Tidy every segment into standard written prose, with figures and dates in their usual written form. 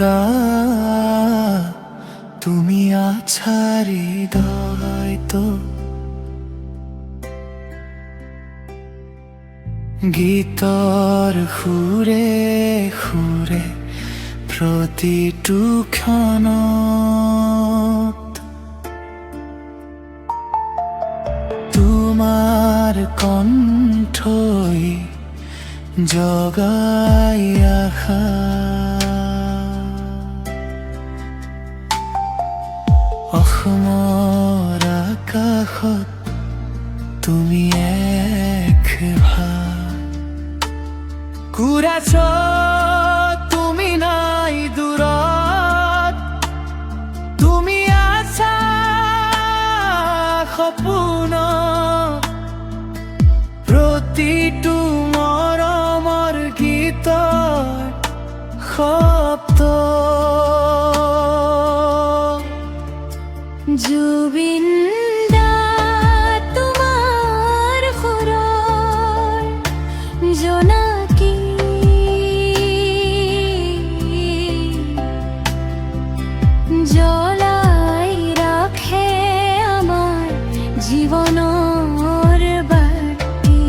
দা তুমি আছার হৃদয় তো গীতৰ সুৰে সুৰে প্ৰতিটো ক্ষণত তোমাৰ কণ্ঠই জগাই আশা অসমৰ আকাশত তুমি এক ঘূৰাছ তুমি নাই দূৰত তুমি আছা সপোনত প্ৰতিটো মৰমৰ গীতৰ শব্দ জুবিন দা তোমাৰ সুৰৰ জোনাকী জ্বলাই ৰাখে আমাৰ জীৱনৰ বাতি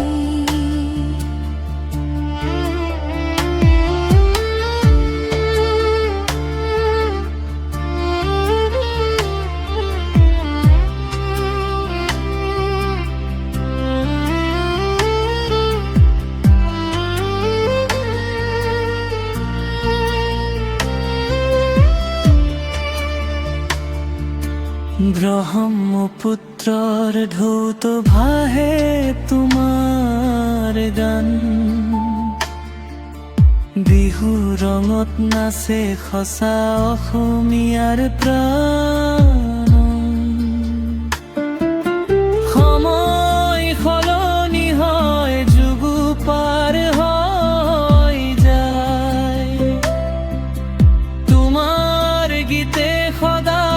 ব্ৰহ্মপুত্ৰৰ ঢৌত ভাহে তোমাৰ গান বিহু ৰঙত নাচে সঁচা অসমীয়াৰ প্ৰাণ সময় সলনি হয় যুগ পাৰ হৈ যায় তোমাৰ গীতে সদায়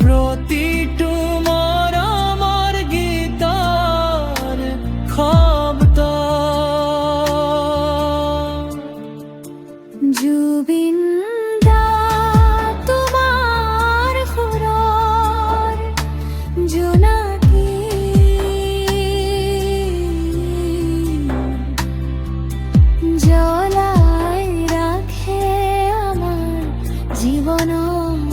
প্ৰতিটো মৰমৰ গীতৰ শব্দ জুবিন দা তোমাৰ সুৰৰ জোনাকী জ্বলাই ৰাখে আমাৰ জীৱনৰ